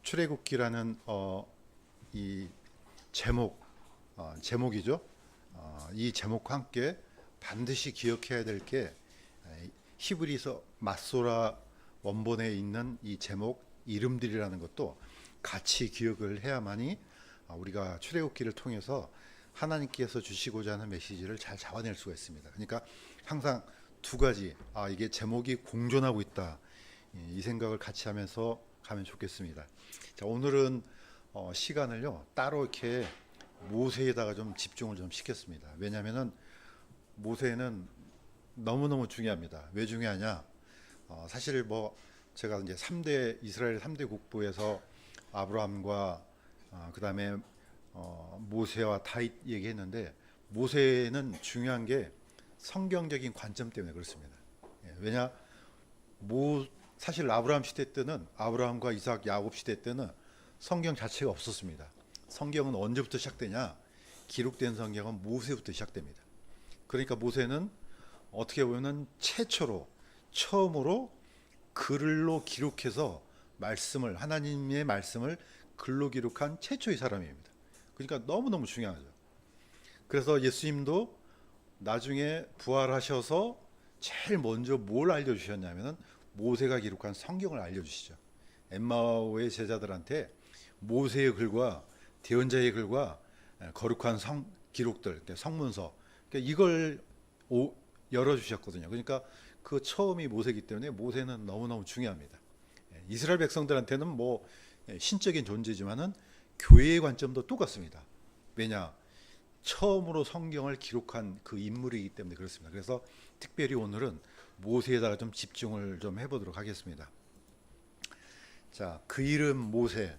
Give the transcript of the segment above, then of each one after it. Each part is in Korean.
출애굽기라는 이 제목이죠. 이 제목과 함께 반드시 기억해야 될 게 히브리서 마소라 원본에 있는 이 제목 이름들이라는 것도 같이 기억을 해야만이 우리가 출애굽기를 통해서 하나님께서 주시고자 하는 메시지를 잘 잡아낼 수가 있습니다. 그러니까 항상 두 가지, 이게 제목이 공존하고 있다, 이 생각을 같이 하면서 가면 좋겠습니다. 자, 오늘은 시간을요 따로 이렇게 모세에다가 좀 집중을 좀 시켰습니다. 왜냐하면은 모세는 너무너무 중요합니다. 왜 중요하냐? 사실 제가 이제 이스라엘 3대 국보에서 아브라함과 그다음에 모세와 다윗 얘기했는데, 모세는 중요한 게 성경적인 관점 때문에 그렇습니다. 왜냐? 사실 아브라함 시대 때는, 아브라함과 이삭, 야곱 시대 때는 성경 자체가 없었습니다. 성경은 언제부터 시작되냐? 기록된 성경은 모세부터 시작됩니다. 그러니까 모세는 어떻게 보면 처음으로 글로 기록해서 하나님의 말씀을 글로 기록한 최초의 사람입니다. 그러니까 너무너무 중요하죠. 그래서 예수님도 나중에 부활하셔서 제일 먼저 뭘 알려주셨냐면은 모세가 기록한 성경을 알려주시죠. 엠마오의 제자들한테 모세의 글과 대언자의 글과 거룩한 기록들, 성문서, 이걸 열어주셨거든요. 그러니까 그 처음이 모세이기 때문에 모세는 너무너무 중요합니다. 이스라엘 백성들한테는 신적인 존재지만은 교회의 관점도 똑같습니다. 왜냐? 처음으로 성경을 기록한 그 인물이기 때문에 그렇습니다. 그래서 특별히 오늘은 모세에다가 좀 집중을 좀 해보도록 하겠습니다. 자, 그 이름 모세.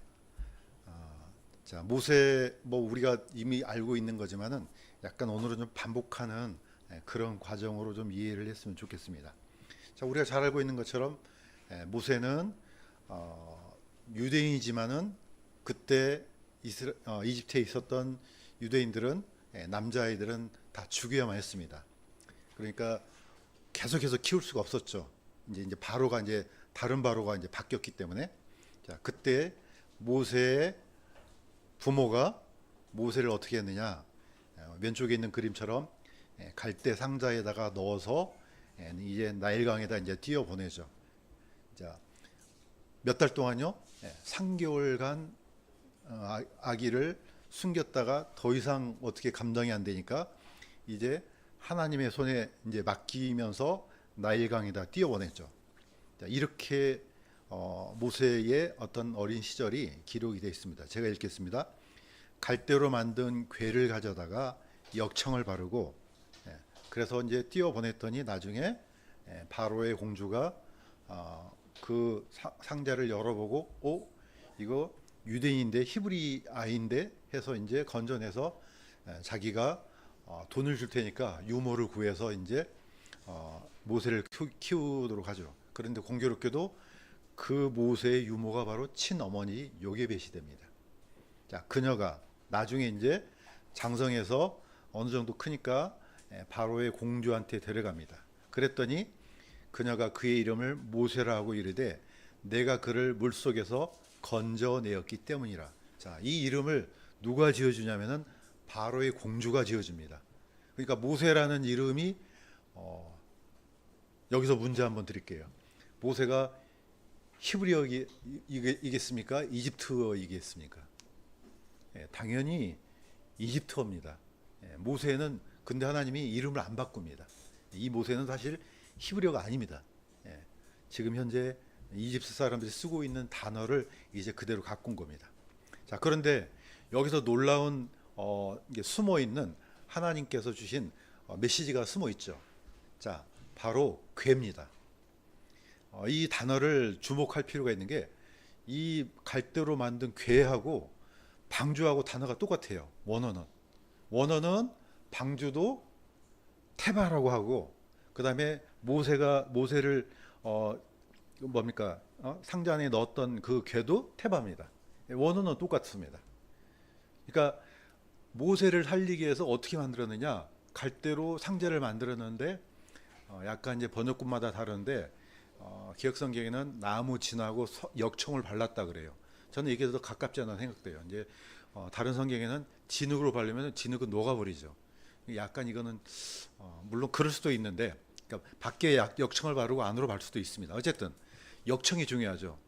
자, 모세 우리가 이미 알고 있는 거지만은 약간 오늘은 좀 반복하는 그런 과정으로 좀 이해를 했으면 좋겠습니다. 자, 우리가 잘 알고 있는 것처럼 모세는 유대인이지만은 그때 이집트에 있었던 유대인들은, 남자아이들은 다 죽여야만 했습니다. 그러니까 계속해서 키울 수가 없었죠. 이제 바로가 다른 바로가 바뀌었기 때문에. 자, 그때 모세의 부모가 모세를 어떻게 했느냐? 왼쪽에 있는 그림처럼 갈대 상자에다가 넣어서 이제 나일강에다 띄어 보내죠. 자, 몇 달 동안요, 3개월간 아기를 숨겼다가 더 이상 어떻게 감당이 안 되니까 이제 하나님의 손에 맡기면서 나일강에다 띄어 보냈죠. 자, 이렇게 모세의 어떤 어린 시절이 기록이 되어 있습니다. 제가 읽겠습니다. 갈대로 만든 궤를 가져다가 역청을 바르고, 그래서 띄어 보냈더니 나중에 바로의 공주가 그 상자를 열어보고, 이거 유대인인데 히브리 아이인데 해서 건져내서 자기가 돈을 줄 테니까 유모를 구해서 모세를 키우도록 하죠. 그런데 공교롭게도 그 모세의 유모가 바로 친어머니 요게벳이 됩니다. 자, 그녀가 나중에 장성해서 어느 정도 크니까 바로의 공주한테 데려갑니다. 그랬더니 그녀가 그의 이름을 모세라고 이르되 내가 그를 물속에서 건져내었기 때문이라. 자, 이 이름을 누가 지어주냐면은 바로의 공주가 지어줍니다. 그러니까 모세라는 이름이 여기서 문제 한번 드릴게요. 모세가 히브리어이겠습니까? 이집트어이겠습니까? 당연히 이집트어입니다. 모세는 근데 하나님이 이름을 안 바꿉니다. 이 모세는 사실 히브리어가 아닙니다. 지금 현재 이집트 사람들이 쓰고 있는 단어를 이제 그대로 갖고 온 겁니다. 자, 그런데 여기서 놀라운 이게 숨어 있는 하나님께서 주신 메시지가 숨어 있죠. 자, 바로 궤입니다. 이 단어를 주목할 필요가 있는 게, 이 갈대로 만든 궤하고 방주하고 단어가 똑같아요. 원어는 방주도 테바라고 하고, 그 다음에 모세를 상자 안에 넣었던 그 궤도 테바입니다. 원어는 똑같습니다. 그러니까 모세를 살리기 위해서 어떻게 만들었느냐? 갈대로 상자를 만들었는데 약간 번역군마다 다른데 기억성경에는 나무 진하고 역청을 발랐다 그래요. 저는 이게 더 가깝지 않나 생각돼요. 이제 다른 성경에는 진흙으로 밟으면 진흙은 녹아버리죠. 약간 이거는 물론 그럴 수도 있는데, 그러니까 밖에 역청을 바르고 안으로 밟을 수도 있습니다. 어쨌든 역청이 중요하죠.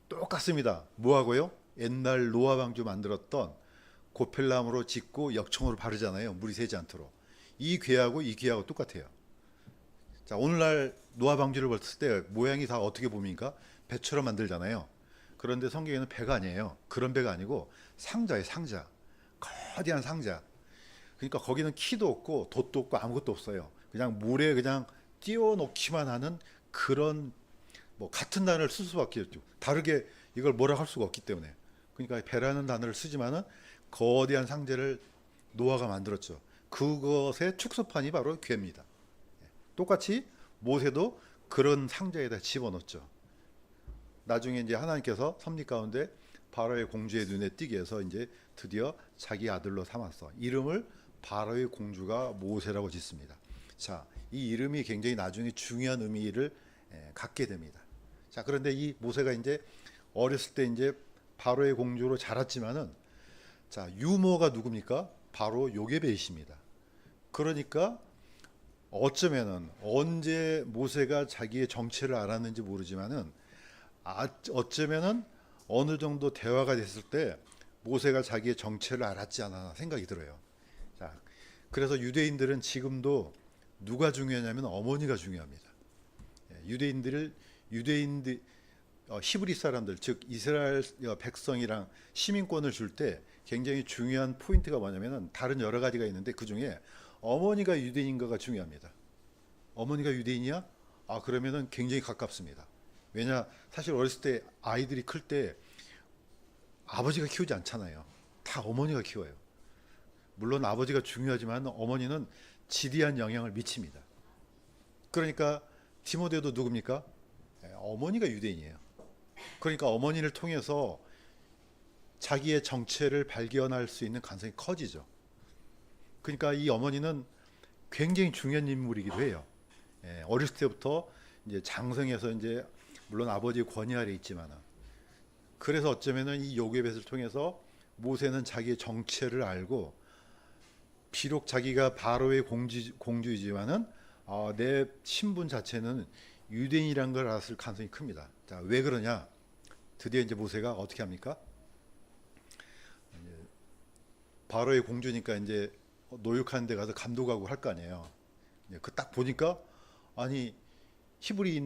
똑같습니다. 뭐하고요? 옛날 노아 방주 만들었던 고펠나무로 짓고 역청으로 바르잖아요. 물이 새지 않도록. 이 궤하고 이 궤하고 똑같아요. 자, 오늘날 노아 방주를 봤을 때 모양이 다 어떻게 봅니까? 배처럼 만들잖아요. 그런데 성경에는 배가 아니에요. 그런 배가 아니고 상자예요, 상자. 거대한 상자. 그러니까 거기는 키도 없고 돛도 없고 아무것도 없어요. 그냥 물에 그냥 띄워놓기만 하는 그런, 뭐 같은 단어를 쓸 수밖에 없죠. 다르게 이걸 뭐라 할 수가 없기 때문에. 그러니까 배라는 단어를 쓰지만은 거대한 상자를 노아가 만들었죠. 그것의 축소판이 바로 궤입니다. 똑같이 모세도 그런 상자에다 집어넣었죠. 나중에 이제 하나님께서 섭리 가운데 바로의 공주의 눈에 띄게 해서 이제 드디어 자기 아들로 삼았어. 이름을 바로의 공주가 모세라고 짓습니다. 자, 이 이름이 굉장히 나중에 중요한 의미를 갖게 됩니다. 자, 그런데 이 모세가 이제 어렸을 때 이제 바로의 공주로 자랐지만은, 자, 유모가 누굽니까? 바로 요게벳입니다. 그러니까 어쩌면은 언제 모세가 자기의 정체를 알았는지 모르지만은, 어쩌면은 어느 정도 대화가 됐을 때 모세가 자기의 정체를 알았지 않았나 생각이 들어요. 자, 그래서 유대인들은 지금도 누가 중요하냐면 어머니가 중요합니다. 유대인들 히브리 사람들, 즉 이스라엘 백성이랑 시민권을 줄 때 굉장히 중요한 포인트가 뭐냐면은, 다른 여러 가지가 있는데 그 중에 어머니가 유대인가가 중요합니다. 어머니가 유대인이야? 그러면은 굉장히 가깝습니다. 왜냐, 사실 어렸을 때 아이들이 클 때 아버지가 키우지 않잖아요. 다 어머니가 키워요. 물론 아버지가 중요하지만 어머니는 지대한 영향을 미칩니다. 그러니까 디모데도 누굽니까? 어머니가 유대인이에요. 그러니까 어머니를 통해서 자기의 정체를 발견할 수 있는 가능성이 커지죠. 그러니까 이 어머니는 굉장히 중요한 인물이기도 해요. 어렸을 때부터 이제 장성해서 이제 물론 아버지의 권위 아래 있지만, 그래서 어쩌면은 이 요게벳을 통해서 모세는 자기의 정체를 알고, 비록 자기가 바로의 공주이지만은 내 신분 자체는 유대인이라는 걸 알았을 가능성이 큽니다. 자, 왜 그러냐? 드디어 이제 모세가 어떻게 합니까? 바로의 공주니까 이제 노역하는 데 가서 감독하고 할 거 아니에요. 그 딱 보니까, 아니 히브리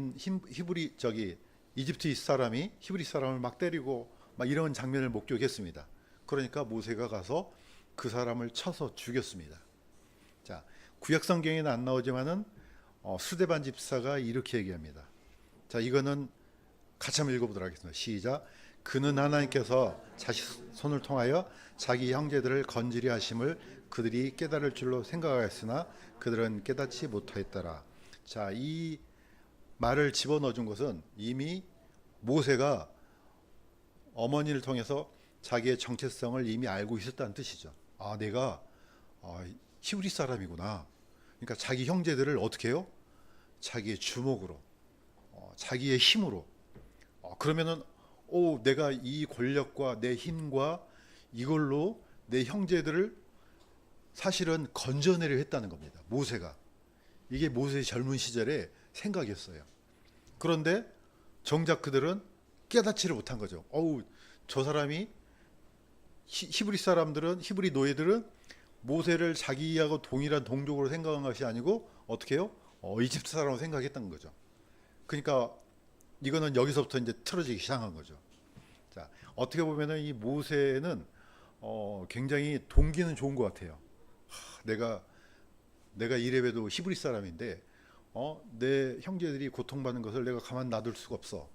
이집트 사람이 히브리 사람을 막 때리고 막 이런 장면을 목격했습니다. 그러니까 모세가 가서 그 사람을 쳐서 죽였습니다. 자, 구약 성경에는 안 나오지만은 스데반 집사가 이렇게 얘기합니다. 자, 이거는 같이 한번 읽어보도록 하겠습니다. 시작. 그는 하나님께서 자식 손을 통하여 자기 형제들을 건지려 하심을 그들이 깨달을 줄로 생각하였으나 그들은 깨닫지 못하였더라. 자, 이 말을 집어넣어 준 것은 이미 모세가 어머니를 통해서 자기의 정체성을 이미 알고 있었다는 뜻이죠. 내가 히브리 사람이구나. 그러니까 자기 형제들을 어떻게 해요? 자기의 주먹으로, 자기의 힘으로. 그러면은 내가 이 권력과 내 힘과 이걸로 내 형제들을 사실은 건져내려 했다는 겁니다. 모세가. 이게 모세의 젊은 시절의 생각이었어요. 그런데 정작 그들은 깨닫지를 못한 거죠. 저 사람이, 히브리 사람들은, 히브리 노예들은 모세를 자기하고 동일한 동족으로 생각한 것이 아니고 어떻게 해요? 이집트 사람으로 생각했던 거죠. 그러니까 이거는 여기서부터 이제 틀어지기 시작한 거죠. 자, 어떻게 보면은 이 모세는 굉장히 동기는 좋은 것 같아요. 내가 이래봬도 히브리 사람인데 내 형제들이 고통받는 것을 내가 가만 놔둘 수가 없어.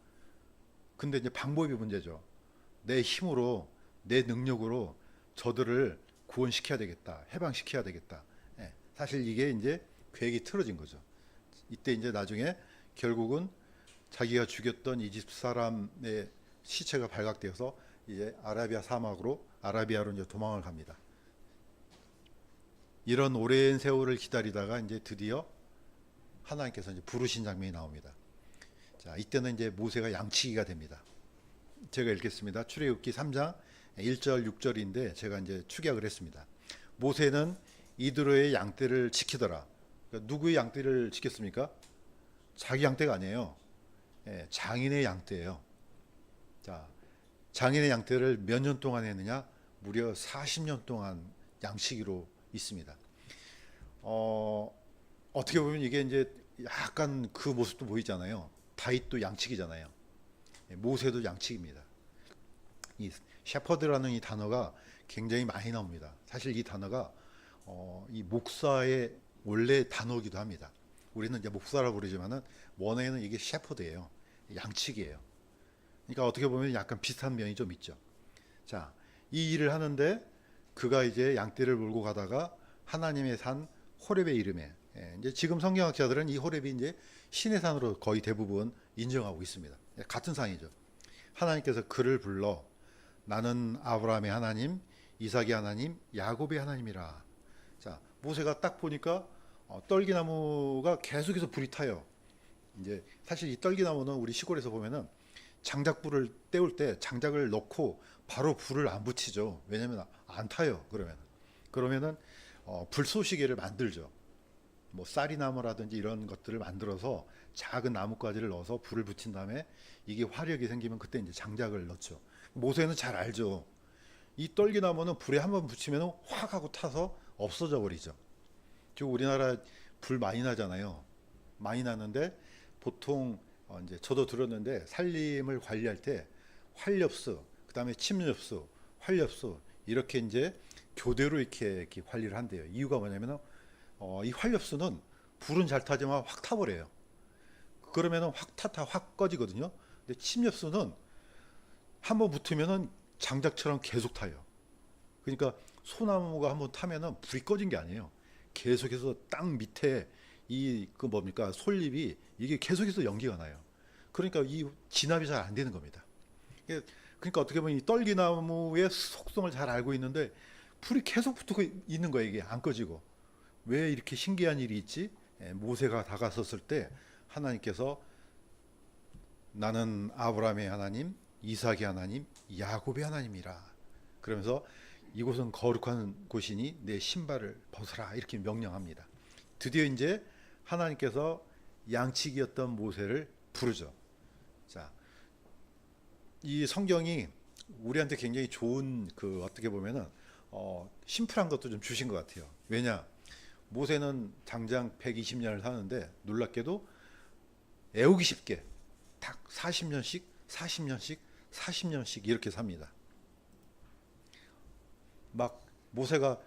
근데 이제 방법이 문제죠. 내 힘으로, 내 능력으로 저들을 구원시켜야 되겠다, 해방시켜야 되겠다. 사실 이게 이제 계획이 틀어진 거죠. 이때 이제 나중에 결국은 자기가 죽였던 이집트 사람의 시체가 발각되어서 이제 아라비아로 이제 도망을 갑니다. 이런 오랜 세월을 기다리다가 이제 드디어 하나님께서 이제 부르신 장면이 나옵니다. 자, 이때는 이제 모세가 양치기가 됩니다. 제가 읽겠습니다. 출애굽기 3장 1절 6절인데 제가 이제 축약을 했습니다. 모세는 이드로의 양떼를 지키더라. 그러니까 누구의 양떼를 지켰습니까? 자기 양떼가 아니에요. 장인의 양떼예요. 자, 장인의 양떼를 몇 년 동안 했느냐? 무려 40년 동안 양치기로 있습니다. 어떻게 보면 이게 이제 약간 그 모습도 보이잖아요. 다윗도 양치기잖아요. 모세도 양치기입니다. 이 셰퍼드라는 이 단어가 굉장히 많이 나옵니다. 사실 이 단어가 이 목사의 원래 단어이기도 합니다. 우리는 이제 목사라고 부르지만은 원어에는 이게 셰퍼드예요. 양치기예요. 그러니까 어떻게 보면 약간 비슷한 면이 좀 있죠. 자, 이 일을 하는데 그가 이제 양떼를 몰고 가다가 하나님의 산 호렙의 이름에, 이제 지금 성경학자들은 이 호렙이 이제 신의 산으로 거의 대부분 인정하고 있습니다. 같은 산이죠. 하나님께서 그를 불러 나는 아브라함의 하나님, 이삭의 하나님, 야곱의 하나님이라. 자, 모세가 딱 보니까 떨기나무가 계속해서 불이 타요. 이제 사실 이 떨기나무는 우리 시골에서 보면은 장작불을 때울 때 장작을 넣고 바로 불을 안 붙이죠. 왜냐면 안 타요. 그러면은 불쏘시개를 만들죠. 뭐 쌀이나무라든지 이런 것들을 만들어서 작은 나뭇가지를 넣어서 불을 붙인 다음에 이게 화력이 생기면 그때 이제 장작을 넣죠. 모세는 잘 알죠. 이 떨기나무는 불에 한번 붙이면 확 하고 타서 없어져 버리죠. 지금 우리나라 불 많이 나잖아요. 많이 나는데 보통 이제 저도 들었는데 산림을 관리할 때 활엽수, 그다음에 침엽수, 활엽수 이렇게 이제 교대로 이렇게 관리를 한대요. 이유가 뭐냐면은 이 활엽수는 불은 잘 타지만 확 타버려요. 그러면은 확 꺼지거든요. 근데 침엽수는 한번 붙으면은 장작처럼 계속 타요. 그러니까 소나무가 한번 타면은 불이 꺼진 게 아니에요. 계속해서 땅 밑에 이 그 뭡니까 솔잎이 이게 계속해서 연기가 나요. 그러니까 이 진압이 잘 안 되는 겁니다. 그러니까 어떻게 보면 이 떨기나무의 속성을 잘 알고 있는데 불이 계속 붙고 있는 거예요. 이게 안 꺼지고. 왜 이렇게 신기한 일이 있지? 모세가 다가섰을 때 하나님께서 나는 아브라함의 하나님, 이삭의 하나님, 야곱의 하나님이라. 그러면서 이곳은 거룩한 곳이니 내 신발을 벗어라 이렇게 명령합니다. 드디어 이제 하나님께서 양치기였던 모세를 부르죠. 자, 이 성경이 우리한테 굉장히 좋은 그 어떻게 보면은 심플한 것도 좀 주신 것 같아요. 왜냐? 모세는 당장 120년을 사는데 놀랍게도 애우기 쉽게 딱 40년씩 40년씩 40년씩 이렇게 삽니다. 막 모세가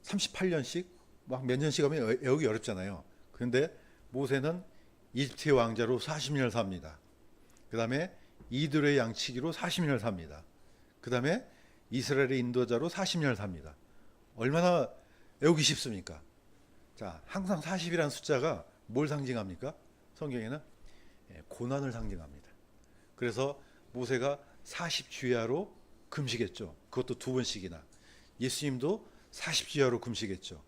38년씩 막 몇 년씩 하면 애우기 어렵잖아요. 그런데 모세는 이집트의 왕자로 40년을 삽니다. 그 다음에 이드로의 양치기로 40년을 삽니다. 그 다음에 이스라엘의 인도자로 40년을 삽니다. 얼마나 애우기 쉽습니까? 자, 항상 40이라는 숫자가 뭘 상징합니까? 성경에는 고난을 상징합니다. 그래서 모세가 40주야로 금식했죠. 그것도 두 번씩이나. 예수님도 40주야로 금식했죠.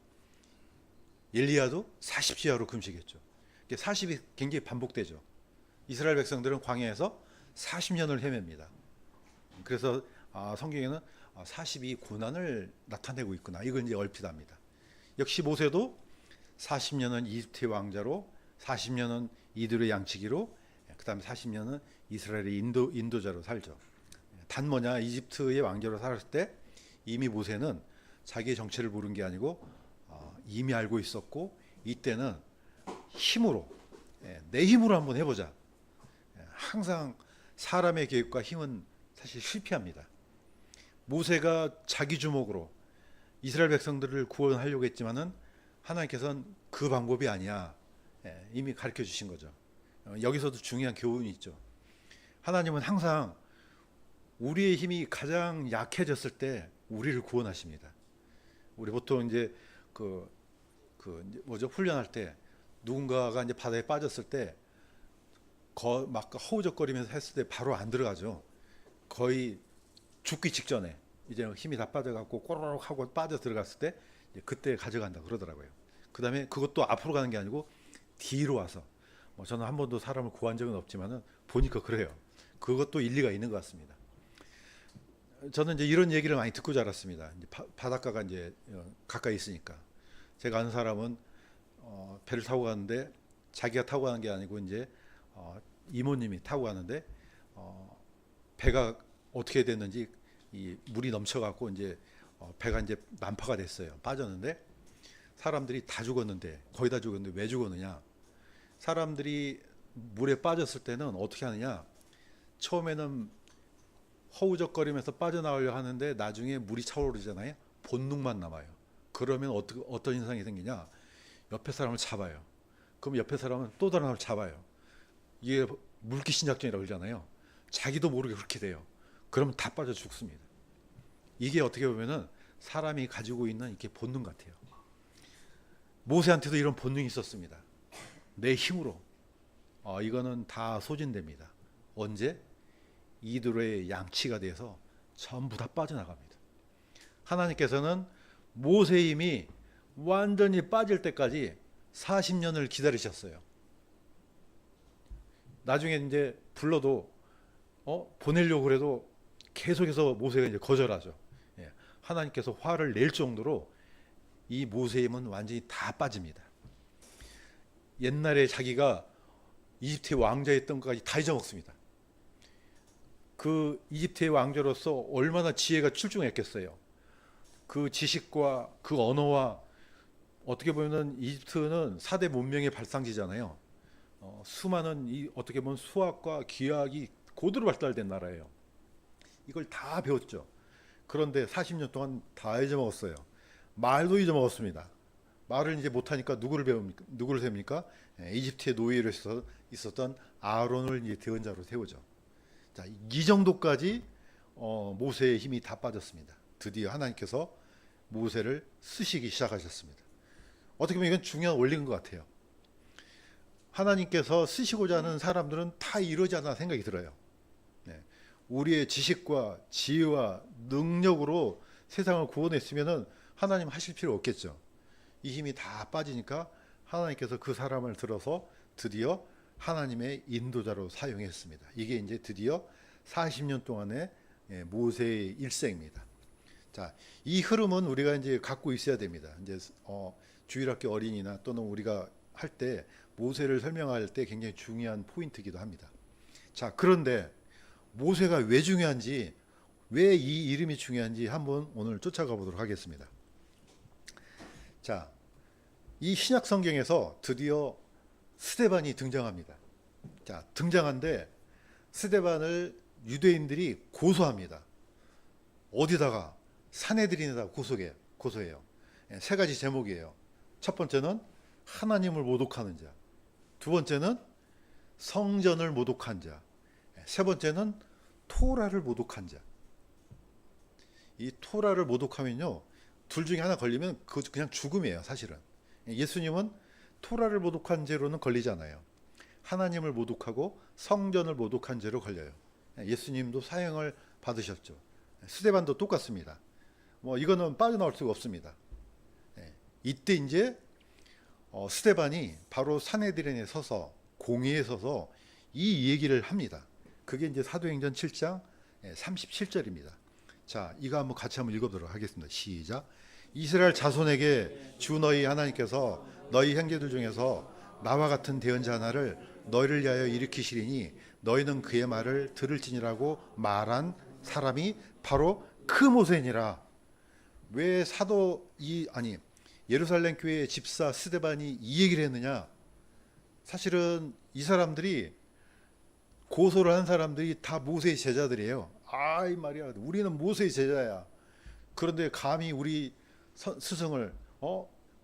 엘리야도 40주야로 금식했죠. 40이 굉장히 반복되죠. 이스라엘 백성들은 광야에서 40년을 헤맵니다. 그래서 성경에는 40이 고난을 나타내고 있구나. 이걸 이제 얼핏 압니다. 역시 모세도 40년은 이집트의 왕자로, 40년은 이들의 양치기로, 그 다음에 40년은 이스라엘의 인도자로 살죠. 단 뭐냐, 이집트의 왕자로 살았을 때 이미 모세는 자기의 정체를 모른 게 아니고 이미 알고 있었고, 이때는 힘으로, 내 힘으로 한번 해보자. 항상 사람의 계획과 힘은 사실 실패합니다. 모세가 자기 주먹으로 이스라엘 백성들을 구원하려고 했지만은 하나님께서는 그 방법이 아니야. 이미 가르쳐 주신 거죠. 여기서도 중요한 교훈이 있죠. 하나님은 항상 우리의 힘이 가장 약해졌을 때 우리를 구원하십니다. 우리 보통 이제 뭐죠, 훈련할 때 누군가가 이제 바다에 빠졌을 때 막 허우적거리면서 했을 때 바로 안 들어가죠. 거의 죽기 직전에 이제 힘이 다 빠져갖고 꼬르륵 하고 빠져 들어갔을 때 그때 가져간다 그러더라고요. 그 다음에 그것도 앞으로 가는 게 아니고 뒤로 와서, 저는 한 번도 사람을 구한 적은 없지만은 보니까 그래요. 그것도 일리가 있는 것 같습니다. 저는 이제 이런 얘기를 많이 듣고 자랐습니다. 이제 바닷가가 이제 가까이 있으니까. 제가 아는 사람은 배를 타고 가는데 자기가 타고 가는 게 아니고 이제 이모님이 타고 가는데 배가 어떻게 됐는지 이 물이 넘쳐갖고 이제 배가 이제 난파가 됐어요. 빠졌는데 사람들이 다 죽었는데 거의 다 죽었는데 왜 죽었느냐? 사람들이 물에 빠졌을 때는 어떻게 하느냐? 처음에는 허우적거리면서 빠져나오려 하는데 나중에 물이 차오르잖아요. 본능만 남아요. 그러면 어떤 현상이 생기냐? 옆에 사람을 잡아요. 그럼 옆에 사람은 또 다른 사람을 잡아요. 이게 물귀신작전이라고 그러잖아요. 자기도 모르게 그렇게 돼요. 그러면 다 빠져 죽습니다. 이게 어떻게 보면은 사람이 가지고 있는 이렇게 본능 같아요. 모세한테도 이런 본능이 있었습니다. 내 힘으로. 이거는 다 소진됩니다. 언제? 이들의 양치가 돼서 전부 다 빠져나갑니다. 하나님께서는 모세의 힘이 완전히 빠질 때까지 40년을 기다리셨어요. 나중에 이제 불러도 보내려고 그래도 계속해서 모세가 이제 거절하죠. 예, 하나님께서 화를 낼 정도로 이 모세의 힘은 완전히 다 빠집니다. 옛날에 자기가 이집트의 왕자였던 것까지 다 잊어먹습니다. 그 이집트의 왕자로서 얼마나 지혜가 출중했겠어요. 그 지식과 그 언어와 어떻게 보면 이집트는 4대 문명의 발상지잖아요. 수많은 어떻게 보면 수학과 기하학이 고도로 발달된 나라예요. 이걸 다 배웠죠. 그런데 40년 동안 다 잊어먹었어요. 말도 잊어먹었습니다. 말을 이제 못하니까 누구를 세웁니까? 이집트의 노예로 있었던 아론을 이제 대언자로 세우죠. 자, 이 정도까지 모세의 힘이 다 빠졌습니다. 드디어 하나님께서 모세를 쓰시기 시작하셨습니다. 어떻게 보면 이건 중요한 원리인 것 같아요. 하나님께서 쓰시고자 하는 사람들은 다 이러지 않나 생각이 들어요. 우리의 지식과 지혜와 능력으로 세상을 구원했으면 하나님 하실 필요 없겠죠. 이 힘이 다 빠지니까 하나님께서 그 사람을 들어서 드디어 하나님의 인도자로 사용했습니다. 이게 이제 드디어 40년 동안의 모세의 일생입니다. 자, 이 흐름은 우리가 이제 갖고 있어야 됩니다. 이제 주일학교 어린이나 또는 우리가 할 때 모세를 설명할 때 굉장히 중요한 포인트이기도 합니다. 자, 그런데 모세가 왜 중요한지, 왜 이 이름이 중요한지 한번 오늘 쫓아가 보도록 하겠습니다. 자, 이 신약 성경에서 드디어 스데반이 등장합니다. 자, 등장한데 스데반을 유대인들이 고소합니다. 어디다가? 산헤드린에다 고소해요. 세 가지 제목이에요. 첫 번째는 하나님을 모독하는 자, 두 번째는 성전을 모독한 자, 세 번째는 토라를 모독한 자. 이 토라를 모독하면요, 둘 중에 하나 걸리면 그냥 죽음이에요. 사실은 예수님은 토라를 모독한 죄로는 걸리지 않아요. 하나님을 모독하고 성전을 모독한 죄로 걸려요. 예수님도 사형을 받으셨죠. 스데반도 똑같습니다. 이거는 빠져나올 수가 없습니다. 이때 이제 스데반이 바로 산헤드린에 서서, 공회에 서서 이 얘기를 합니다. 그게 이제 사도행전 7장 37절입니다. 자, 이거 한번 같이 한번 읽어보도록 하겠습니다. 시작. 이스라엘 자손에게 주 너희 하나님께서 너희 형제들 중에서 나와 같은 대언자 하나를 너희를 위하여 일으키시리니 너희는 그의 말을 들을지니라고 말한 사람이 바로 그 모세니라. 왜 예루살렘 교회의 집사 스데반이 이 얘기를 했느냐? 사실은 이 사람들이, 고소를 한 사람들이 다 모세의 제자들이에요. 이 말이야, 우리는 모세의 제자야. 그런데 감히 우리 스승을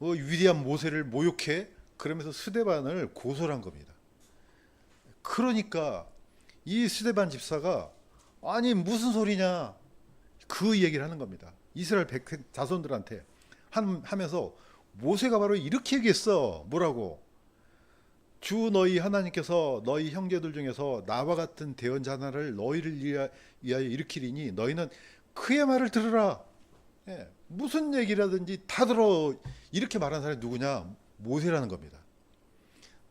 위대한 모세를 모욕해? 그러면서 스데반을 고소를 한 겁니다. 그러니까 이 스데반 집사가 아니 무슨 소리냐, 그 얘기를 하는 겁니다. 이스라엘 자손들한테 하면서 모세가 바로 이렇게 얘기했어. 뭐라고? 주 너희 하나님께서 너희 형제들 중에서 나와 같은 대언자 하나를 너희를 위하여 일으키리니 너희는 그의 말을 들으라. 무슨 얘기라든지 다 들어. 이렇게 말한 사람이 누구냐? 모세라는 겁니다.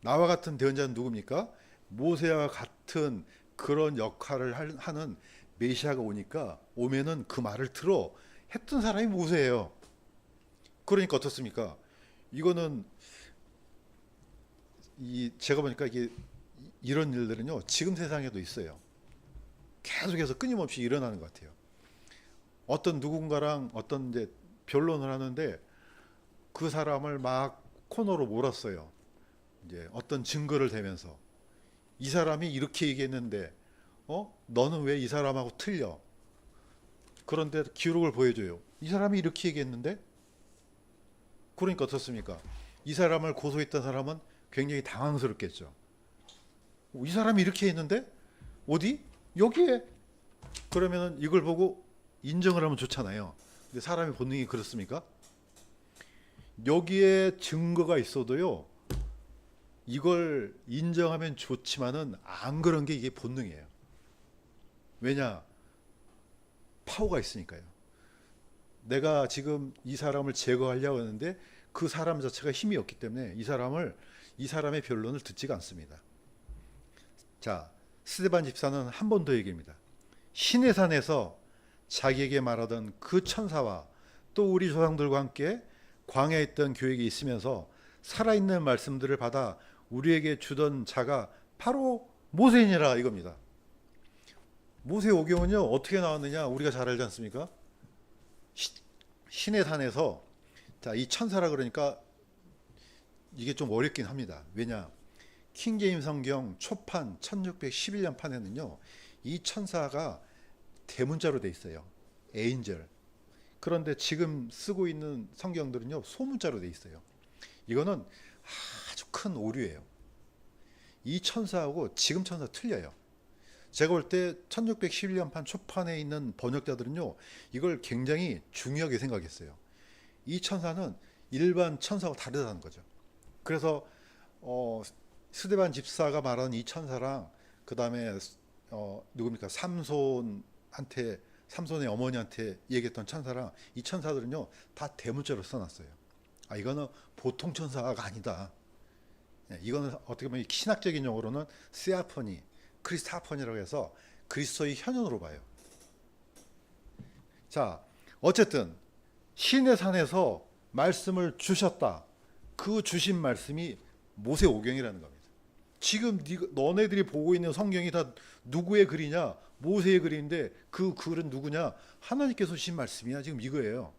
나와 같은 대언자는 누굽니까? 모세와 같은 그런 역할을 하는 메시아가 오면은 그 말을 들어 했던 사람이 모세예요. 그러니까 어떻습니까? 이거는 제가 보니까 이게 이런 일들은요 지금 세상에도 있어요. 계속해서 끊임없이 일어나는 것 같아요. 어떤 누군가랑 어떤 이제 변론을 하는데 그 사람을 막 코너로 몰았어요. 이제 어떤 증거를 대면서 이 사람이 이렇게 얘기했는데 너는 왜 이 사람하고 틀려? 그런데 기록을 보여줘요. 이 사람이 이렇게 얘기했는데 그러니까 어떻습니까? 이 사람을 고소했던 사람은 굉장히 당황스럽겠죠. 이 사람이 이렇게 했는데 어디? 여기에. 그러면은 이걸 보고 인정을 하면 좋잖아요. 근데 사람의 본능이 그렇습니까? 여기에 증거가 있어도요. 이걸 인정하면 좋지만은 안 그런 게 이게 본능이에요. 왜냐? 파워가 있으니까요. 내가 지금 이 사람을 제거하려고 하는데 그 사람 자체가 힘이 없기 때문에 이 사람의 변론을 듣지가 않습니다. 자, 스데반 집사는 한 번 더 얘기합니다. 신의 산에서 자기에게 말하던 그 천사와 또 우리 조상들과 함께 광야에 있던 교회에 있으면서 살아있는 말씀들을 받아 우리에게 주던 자가 바로 모세니라 이겁니다. 모세 오경은요 어떻게 나왔느냐 우리가 잘 알지 않습니까? 신의 산에서 자, 이 천사라 그러니까 이게 좀 어렵긴 합니다. 왜냐? 킹제임 성경 초판 1611년 판에는요 이 천사가 대문자로 돼 있어요. 에인젤. 그런데 지금 쓰고 있는 성경들은요 소문자로 돼 있어요. 이거는 아주 큰 오류예요. 이 천사하고 지금 천사 틀려요. 제가 볼 때 1611년판 초판에 있는 번역자들은요 이걸 굉장히 중요하게 생각했어요. 이 천사는 일반 천사와 다르다는 거죠. 그래서 스데반 집사가 말하는 이 천사랑 그 다음에 누굽니까 삼손의 어머니한테 얘기했던 천사랑 이 천사들은요 다 대문자로 써놨어요. 아 이거는 보통 천사가 아니다. 이거는 어떻게 보면 신학적인 용어로는 세아포니, 크리스타포니라고 해서 그리스도의 현현으로 봐요. 자, 어쨌든 신의 산에서 말씀을 주셨다. 그 주신 말씀이 모세오경이라는 겁니다. 지금 너네들이 보고 있는 성경이 다 누구의 글이냐? 모세의 글인데 그 글은 누구냐? 하나님께서 주신 말씀이야. 지금 이거예요.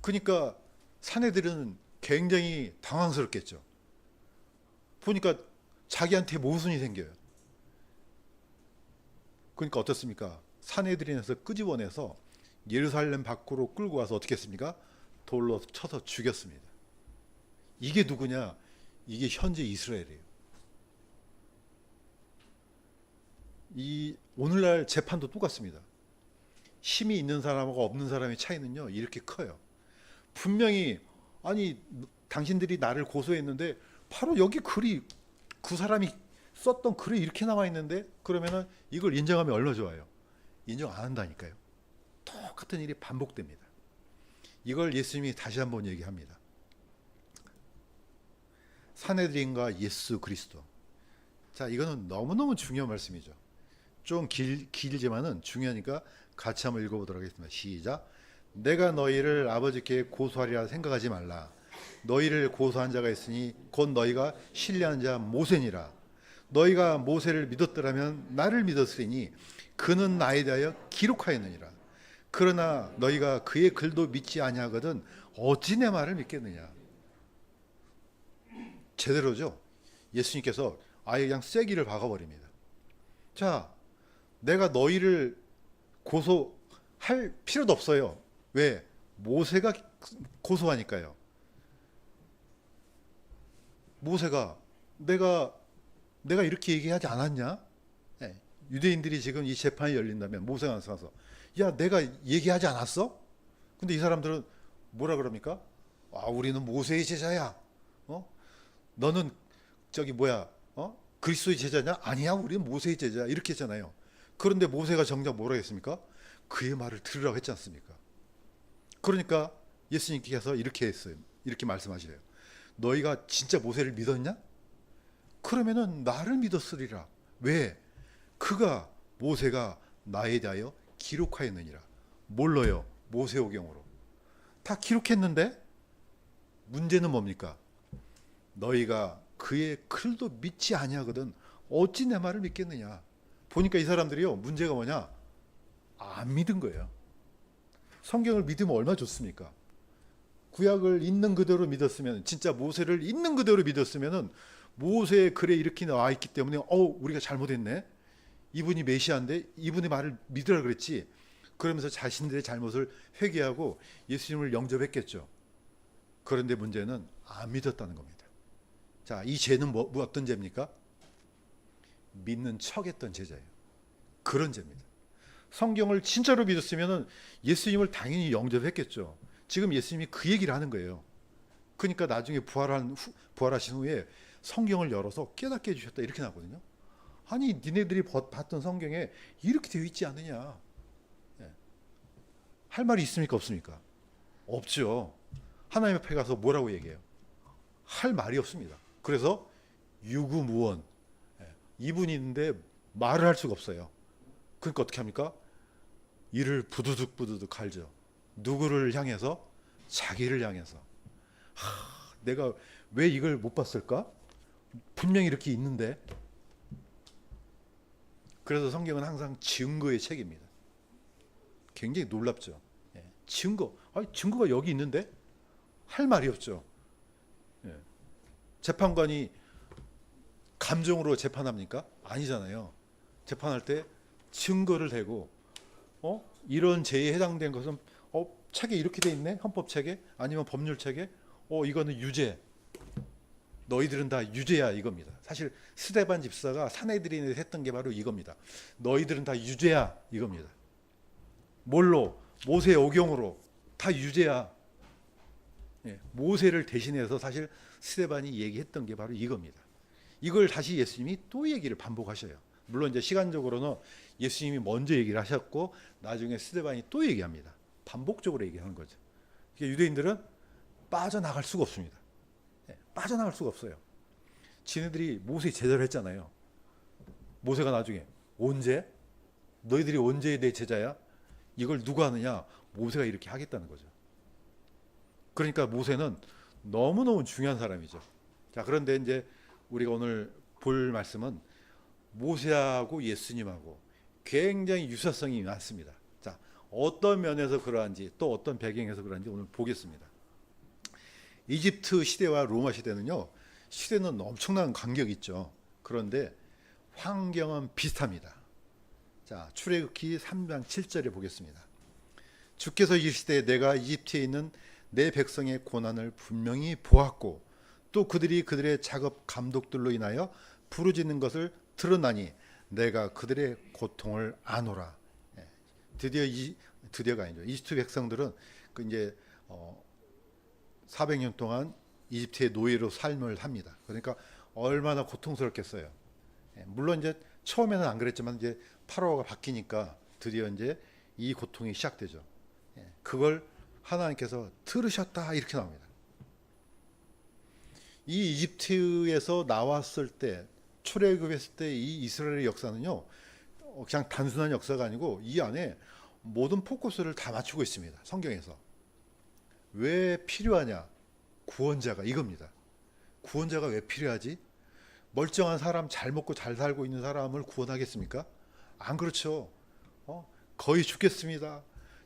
그러니까 사내들은 굉장히 당황스럽겠죠. 보니까 자기한테 모순이 생겨요. 그러니까 어떻습니까? 사내들인에서 끄집어내서 예루살렘 밖으로 끌고 와서 어떻게 했습니까? 돌로 쳐서 죽였습니다. 이게 누구냐? 이게 현재 이스라엘이에요. 이 오늘날 재판도 똑같습니다. 힘이 있는 사람하고 없는 사람의 차이는요 이렇게 커요. 분명히 아니 당신들이 나를 고소했는데 바로 여기 글이 그 사람이 썼던 글이 이렇게 나와 있는데 그러면은 이걸 인정하면 얼마나 좋아요. 인정 안 한다니까요. 똑같은 일이 반복됩니다. 이걸 예수님이 다시 한번 얘기합니다. 사내들인과 예수 그리스도. 자, 이거는 너무너무 중요한 말씀이죠. 좀 길지만은 중요하니까 같이 한번 읽어보도록 하겠습니다. 시작. 내가 너희를 아버지께 고소하리라 생각하지 말라. 너희를 고소한 자가 있으니 곧 너희가 신뢰한 자 모세니라. 너희가 모세를 믿었더라면 나를 믿었으니 그는 나에 대하여 기록하였느니라. 그러나 너희가 그의 글도 믿지 아니하거든 어찌 내 말을 믿겠느냐. 제대로죠. 예수님께서 아예 그냥 쐐기를 박아버립니다. 자, 내가 너희를 고소할 필요도 없어요. 왜? 모세가 고소하니까요. 모세가 내가 이렇게 얘기하지 않았냐? 네. 유대인들이 지금 이 재판이 열린다면 모세가 나서서 야 내가 얘기하지 않았어? 근데 이 사람들은 뭐라 그럽니까? 아 우리는 모세의 제자야. 너는 저기 뭐야? 그리스도의 제자냐? 아니야 우리는 모세의 제자야. 이렇게 했잖아요. 그런데 모세가 정작 뭐라 했습니까? 그의 말을 들으라고 했지 않습니까? 그러니까 예수님께서 이렇게 했어요. 이렇게 말씀하시래요. 너희가 진짜 모세를 믿었냐? 그러면은 나를 믿었으리라. 왜? 그가 모세가 나에 대하여 기록하였느니라. 뭘로요? 모세오경으로. 다 기록했는데 문제는 뭡니까? 너희가 그의 글도 믿지 아니하거든 어찌 내 말을 믿겠느냐. 보니까 이 사람들이요, 문제가 뭐냐? 안 믿은 거예요. 성경을 믿으면 얼마나 좋습니까? 구약을 있는 그대로 믿었으면, 진짜 모세를 있는 그대로 믿었으면은 모세의 글에 이렇게 나와 있기 때문에 우리가 잘못했네. 이분이 메시아인데 이분의 말을 믿으라 그랬지. 그러면서 자신들의 잘못을 회개하고 예수님을 영접했겠죠. 그런데 문제는 안 믿었다는 겁니다. 자, 이 죄는 어떤 죄입니까? 믿는 척했던 죄자예요. 그런 죄입니다. 성경을 진짜로 믿었으면 예수님을 당연히 영접했겠죠. 지금 예수님이 그 얘기를 하는 거예요. 그러니까 나중에 부활하신 후에 성경을 열어서 깨닫게 해주셨다 이렇게 나거든요. 아니 니네들이 봤던 성경에 이렇게 되어 있지 않느냐. 할 말이 있습니까 없습니까? 없죠. 하나님 앞에 가서 뭐라고 얘기해요? 할 말이 없습니다. 그래서 유구무원. 이분이 있는데 말을 할 수가 없어요. 그러니까 어떻게 합니까? 이를 부두둑 갈죠. 누구를 향해서? 자기를 향해서. 내가 왜 이걸 못 봤을까? 분명히 이렇게 있는데. 그래서 성경은 항상 증거의 책입니다. 굉장히 놀랍죠. 증거. 증거가 여기 있는데 할 말이 없죠. 재판관이 감정으로 재판합니까? 아니잖아요. 재판할 때 증거를 대고 이런 죄에 해당된 것은 책에 이렇게 돼 있네. 헌법책에 아니면 법률책에 이거는 유죄. 너희들은 다 유죄야 이겁니다. 사실 스데반 집사가 사내들인에 했던 게 바로 이겁니다. 너희들은 다 유죄야 이겁니다. 뭘로? 모세 오경으로 다 유죄야. 모세를 대신해서 사실 스데반이 얘기했던 게 바로 이겁니다. 이걸 다시 예수님이 또 얘기를 반복하셔요. 물론 이제 시간적으로는 예수님이 먼저 얘기를 하셨고 나중에 스데반이 또 얘기합니다. 반복적으로 얘기하는 거죠. 그러니까 유대인들은 빠져나갈 수가 없습니다. 빠져나갈 수가 없어요. 지네들이 모세 제자를 했잖아요. 모세가 나중에 언제? 너희들이 언제 내 제자야? 이걸 누가 하느냐? 모세가 이렇게 하겠다는 거죠. 그러니까 모세는 너무너무 중요한 사람이죠. 자, 그런데 이제 우리가 오늘 볼 말씀은 모세하고 예수님하고 굉장히 유사성이 많습니다. 자, 어떤 면에서 그러한지 또 어떤 배경에서 그러한지 오늘 보겠습니다. 이집트 시대와 로마 시대는요, 시대는 엄청난 간격이 있죠. 그런데 환경은 비슷합니다. 자, 출애굽기 3장 7절에 보겠습니다. 주께서 이르시되 내가 이집트에 있는 내 백성의 고난을 분명히 보았고 또 그들이 그들의 작업 감독들로 인하여 부르짖는 것을 들었나니 내가 그들의 고통을 아노라. 드디어가 아니죠. 이집트 백성들은 그 이제 400년 동안 이집트의 노예로 삶을 합니다. 그러니까 얼마나 고통스럽겠어요. 물론 이제 처음에는 안 그랬지만 이제 파라오가 바뀌니까 드디어 이제 이 고통이 시작되죠. 그걸 하나님께서 들으셨다 이렇게 나옵니다. 이 이집트에서 나왔을 때 출애굽했을 때 이 이스라엘의 역사는요, 그냥 단순한 역사가 아니고 이 안에 모든 포커스를 다 맞추고 있습니다. 성경에서. 왜 필요하냐? 구원자가 이겁니다. 구원자가 왜 필요하지? 멀쩡한 사람, 잘 먹고 잘 살고 있는 사람을 구원하겠습니까? 안 그렇죠. 거의 죽겠습니다.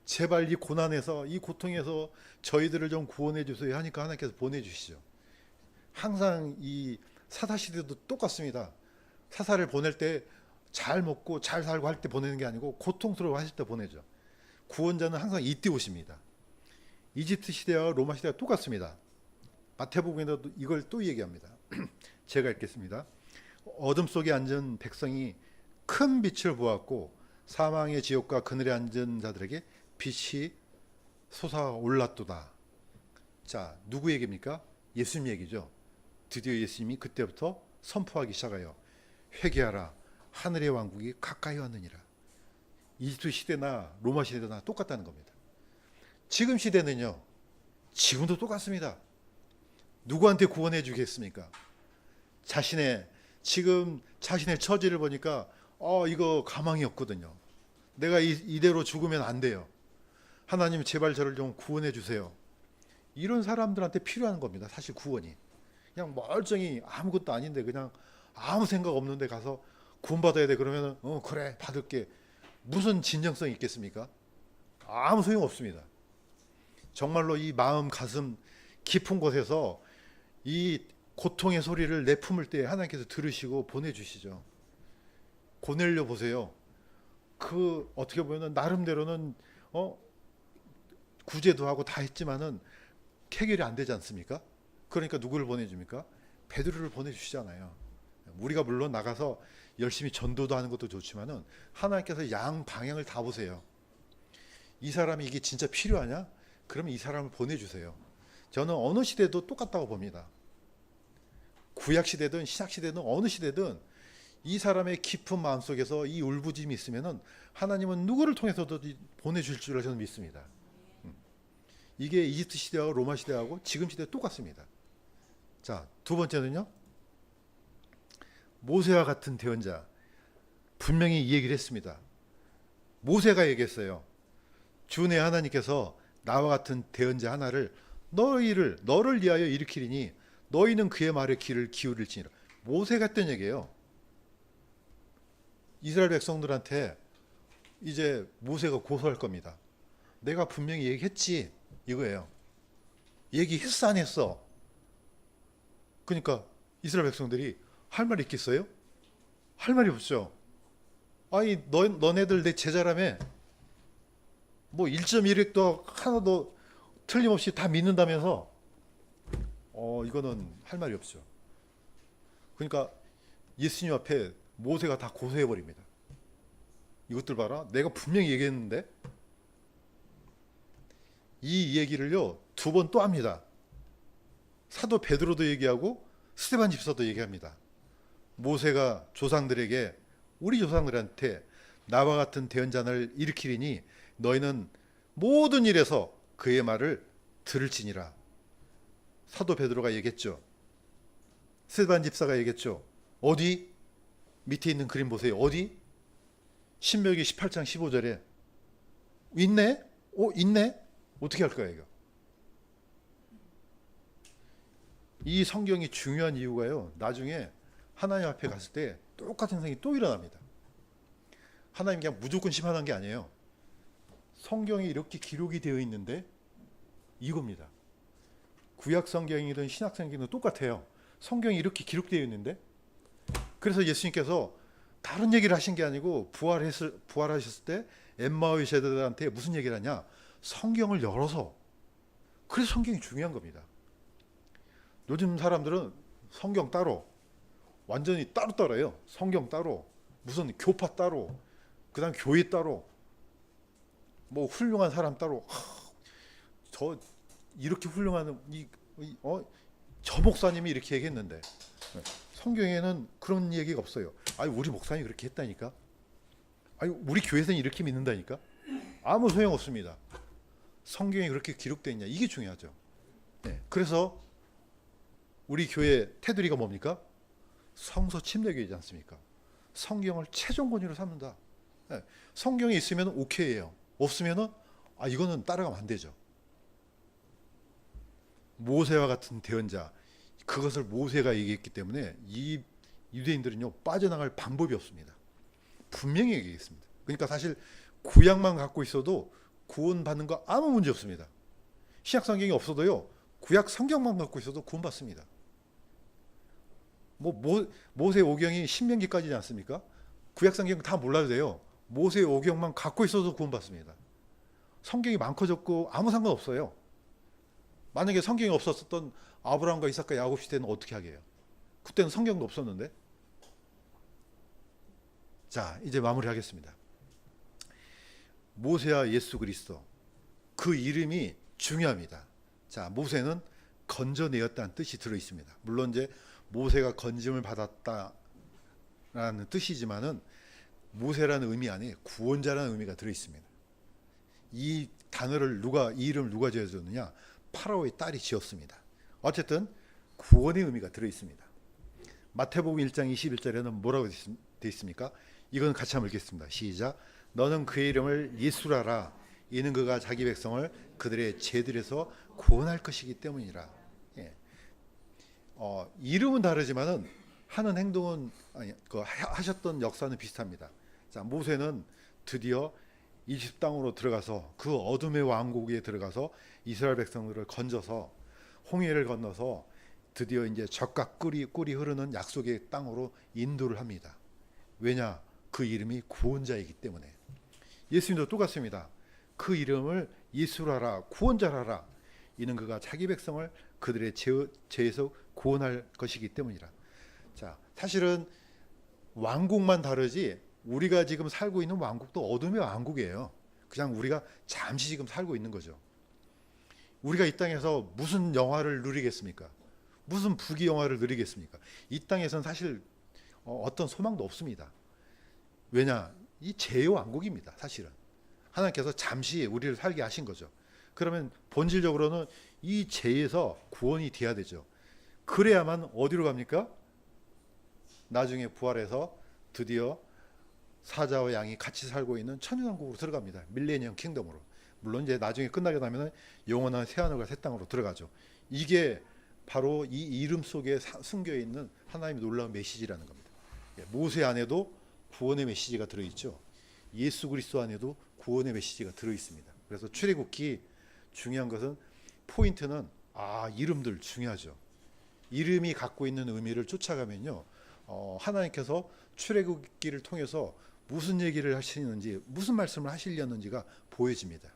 제발 이 고난에서, 이 고통에서 저희들을 좀 구원해 주세요 하니까 하나님께서 보내주시죠. 항상 이 사사 시대도 똑같습니다. 사사를 보낼 때 잘 먹고 잘 살고 할 때 보내는 게 아니고 고통스러워 하실 때 보내죠. 구원자는 항상 이때 오십니다. 이집트 시대와 로마 시대가 똑같습니다. 마태복음에도 이걸 또 얘기합니다. 제가 읽겠습니다. 어둠 속에 앉은 백성이 큰 빛을 보았고 사망의 지옥과 그늘에 앉은 자들에게 빛이 솟아올랐도다. 자, 누구 얘기입니까? 예수님 얘기죠. 드디어 예수님이 그때부터 선포하기 시작해요. 회개하라. 하늘의 왕국이 가까이 왔느니라. 이집트 시대나 로마 시대나 똑같다는 겁니다. 지금 시대는요, 지금도 똑같습니다. 누구한테 구원해 주겠습니까? 자신의 처지를 보니까 이거 가망이 없거든요. 내가 이대로 죽으면 안 돼요. 하나님 제발 저를 좀 구원해 주세요. 이런 사람들한테 필요한 겁니다. 사실 구원이. 그냥 멀쩡히 아무것도 아닌데 그냥 아무 생각 없는데 가서 구원받아야 돼 그러면은 그래 받을게. 무슨 진정성이 있겠습니까? 아무 소용 없습니다. 정말로 이 마음 가슴 깊은 곳에서 이 고통의 소리를 내품을 때 하나님께서 들으시고 보내주시죠. 고넬료 보세요. 그 어떻게 보면 나름대로는 구제도 하고 다 했지만은 해결이 안 되지 않습니까? 그러니까 누구를 보내줍니까? 베드로를 보내주시잖아요. 우리가 물론 나가서 열심히 전도도 하는 것도 좋지만은 하나님께서 양 방향을 다 보세요. 이 사람이 이게 진짜 필요하냐? 그러면 이 사람을 보내주세요. 저는 어느 시대도 똑같다고 봅니다. 구약 시대든 신약 시대든 어느 시대든 이 사람의 깊은 마음속에서 이 울부짖음이 있으면은 하나님은 누구를 통해서도 보내줄 줄 저는 믿습니다. 이게 이집트 시대하고 로마 시대하고 지금 시대 똑같습니다. 자, 두 번째는요. 모세와 같은 대언자. 분명히 이 얘기를 했습니다. 모세가 얘기했어요. 주 내 하나님께서 나와 같은 대언자 하나를 너를 위하여 일으키리니 너희는 그의 말에 귀를 기울일지니라. 모세가 했던 얘기예요. 이스라엘 백성들한테 이제 모세가 고소할 겁니다. 내가 분명히 얘기했지 이거예요. 얘기했어 안 했어? 그러니까 이스라엘 백성들이 할 말이 있겠어요? 할 말이 없죠. 아니 너네들 내 제자라며 뭐 1.1획도 하나도 틀림없이 다 믿는다면서 이거는 할 말이 없죠. 그러니까 예수님 앞에 모세가 다 고소해 버립니다. 이것들 봐라. 내가 분명히 얘기했는데 이 얘기를요 2번 또 합니다. 사도 베드로도 얘기하고 스데반 집사도 얘기합니다. 모세가 조상들에게 우리 조상들한테 나와 같은 대언자를 일으키리니 너희는 모든 일에서 그의 말을 들을지니라. 사도 베드로가 얘기했죠. 스데반 집사가 얘기했죠. 어디? 밑에 있는 그림 보세요. 어디? 신명기 18장 15절에 있네? 있네? 어떻게 할까요 이거? 이 성경이 중요한 이유가요. 나중에 하나님 앞에 갔을 때 똑같은 상황이 또 일어납니다. 하나님 그냥 무조건 심판한 게 아니에요. 성경이 이렇게 기록이 되어 있는데 이겁니다. 구약 성경이든 신약 성경이든 똑같아요. 성경이 이렇게 기록되어 있는데 그래서 예수님께서 다른 얘기를 하신 게 아니고 부활하셨을 때 엠마오의 제자들한테 무슨 얘기를 하냐? 성경을 열어서. 그래서 성경이 중요한 겁니다. 요즘 사람들은 성경 따로 완전히 따로 따라요. 성경 따로 무슨 교파 따로 그다음 교회 따로 뭐 훌륭한 사람 따로 저 이렇게 훌륭한 저 목사님이 이렇게 얘기했는데 성경에는 그런 얘기가 없어요. 아니 우리 목사님이 그렇게 했다니까. 아니 우리 교회에서는 이렇게 믿는다니까. 아무 소용 없습니다. 성경이 그렇게 기록되어 있냐 이게 중요하죠. 네. 그래서 우리 교회 테두리가 뭡니까? 성서 침례교회이지 않습니까? 성경을 최종 권위로 삼는다. 네. 성경이 있으면 오케이예요. 없으면은 이거는 따라가면 안 되죠. 모세와 같은 대언자 그것을 모세가 얘기했기 때문에 이 유대인들은요 빠져나갈 방법이 없습니다. 분명히 얘기했습니다. 그러니까 사실 구약만 갖고 있어도 구원받는 거 아무 문제 없습니다. 신약 성경이 없어도요 구약 성경만 갖고 있어도 구원받습니다. 모세 오경이 신명기까지지 않습니까? 구약 성경 다 몰라도 돼요. 모세 오경만 갖고 있어도 구원받습니다. 성경이 많고 적고 아무 상관없어요. 만약에 성경이 없었던 아브라함과 이삭과 야곱 시대는 어떻게 하게요? 그때는 성경도 없었는데. 자, 이제 마무리하겠습니다. 모세와 예수 그리스도 그 이름이 중요합니다. 자, 모세는 건져내었다는 뜻이 들어 있습니다. 물론 이제 모세가 건짐을 받았다라는 뜻이지만은 모세라는 의미 안에 구원자라는 의미가 들어 있습니다. 이 이름을 누가 지어줬느냐? 파라오의 딸이 지었습니다. 어쨌든 구원의 의미가 들어 있습니다. 마태복음 1장 21절에는 뭐라고 되어 있습니까? 이건 같이 한번 읽겠습니다. 시작. 너는 그의 이름을 예수라라. 이는 그가 자기 백성을 그들의 죄들에서 구원할 것이기 때문이라. 예. 이름은 다르지만은 하는 행동은 하셨던 역사는 비슷합니다. 자, 모세는 드디어 이집트 땅으로 들어가서 그 어둠의 왕국에 들어가서 이스라엘 백성들을 건져서 홍해를 건너서 드디어 이제 젖과 꿀이 흐르는 약속의 땅으로 인도를 합니다. 왜냐? 그 이름이 구원자이기 때문에. 예수님도 똑같습니다. 그 이름을 예수라라, 구원자라라. 이는 그가 자기 백성을 그들의 죄에서 구원할 것이기 때문이라. 자, 사실은 왕국만 다르지 우리가 지금 살고 있는 왕국도 어둠의 왕국이에요. 그냥 우리가 잠시 지금 살고 있는 거죠. 우리가 이 땅에서 무슨 영화를 누리겠습니까? 무슨 부귀 영화를 누리겠습니까? 이 땅에서는 사실 어떤 소망도 없습니다. 왜냐? 이 죄의 왕국입니다. 사실은 하나님께서 잠시 우리를 살게 하신 거죠. 그러면 본질적으로는 이 죄에서 구원이 돼야 되죠. 그래야만 어디로 갑니까? 나중에 부활해서 드디어 사자와 양이 같이 살고 있는 천년왕국으로 들어갑니다. 밀레니엄 킹덤으로. 물론 이제 나중에 끝나게 되면 영원한 새하늘과 새 땅으로 들어가죠. 이게 바로 이 이름 속에 숨겨 있는 하나님의 놀라운 메시지라는 겁니다. 모세 안에도 구원의 메시지가 들어있죠. 예수 그리스도 안에도 구원의 메시지가 들어있습니다. 그래서 출애굽기 중요한 것은 포인트는 이름들 중요하죠. 이름이 갖고 있는 의미를 쫓아가면요, 하나님께서 출애굽기를 통해서 무슨 얘기를 하시는지, 무슨 말씀을 하시려는지가 보여집니다.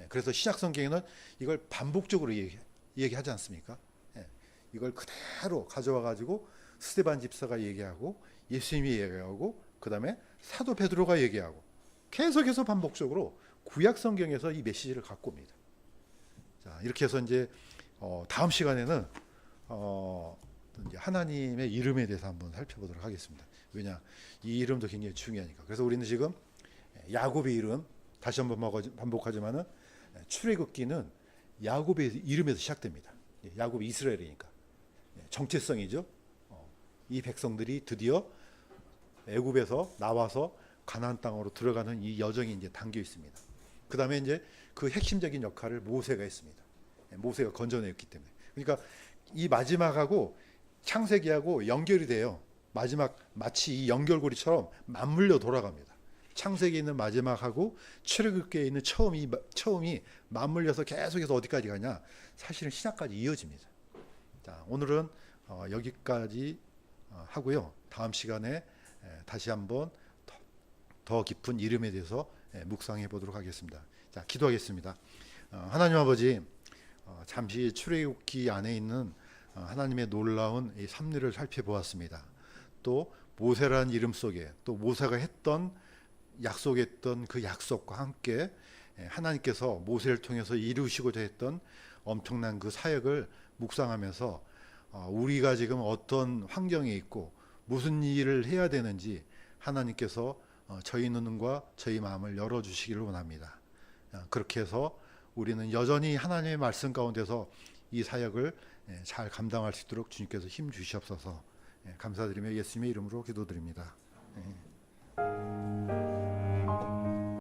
그래서 신약 성경에는 이걸 반복적으로 얘기하지 않습니까? 이걸 그대로 가져와 가지고 스데반 집사가 얘기하고 예수님이 얘기하고 그 다음에 사도 베드로가 얘기하고 계속해서 반복적으로 구약 성경에서 이 메시지를 갖고 옵니다. 자, 이렇게 해서 이제 다음 시간에는 이제 하나님의 이름에 대해서 한번 살펴보도록 하겠습니다. 왜냐, 이 이름도 굉장히 중요하니까. 그래서 우리는 지금 야곱의 이름, 다시 한번 반복하지만은 출애굽기는 야곱의 이름에서 시작됩니다. 야곱이 이스라엘이니까 정체성이죠. 이 백성들이 드디어 애굽에서 나와서 가나안 땅으로 들어가는 이 여정이 이제 담겨 있습니다. 그 다음에 이제 그 핵심적인 역할을 모세가 했습니다. 모세가 건져냈기 때문에. 그러니까 이 마지막하고 창세기하고 연결이 돼요. 마지막 마치 이 연결고리처럼 맞물려 돌아갑니다. 창세기에 있는 마지막하고 출애굽기에 있는 처음이 맞물려서 계속해서 어디까지 가냐? 사실은 신약까지 이어집니다. 자, 오늘은 여기까지 하고요. 다음 시간에 다시 한번 더 깊은 이름에 대해서 묵상해 보도록 하겠습니다. 자, 기도하겠습니다. 하나님 아버지, 잠시 출애굽기 안에 있는 하나님의 놀라운 이 섭리를 살펴보았습니다. 또 모세라는 이름 속에 또 모세가 했던 약속했던 그 약속과 함께 하나님께서 모세를 통해서 이루시고자 했던 엄청난 그 사역을 묵상하면서 우리가 지금 어떤 환경에 있고 무슨 일을 해야 되는지 하나님께서 저희 눈과 저희 마음을 열어주시기를 원합니다. 그렇게 해서 우리는 여전히 하나님의 말씀 가운데서 이 사역을 잘 감당할 수 있도록 주님께서 힘 주시옵소서. 감사드리며 예수님의 이름으로 기도드립니다.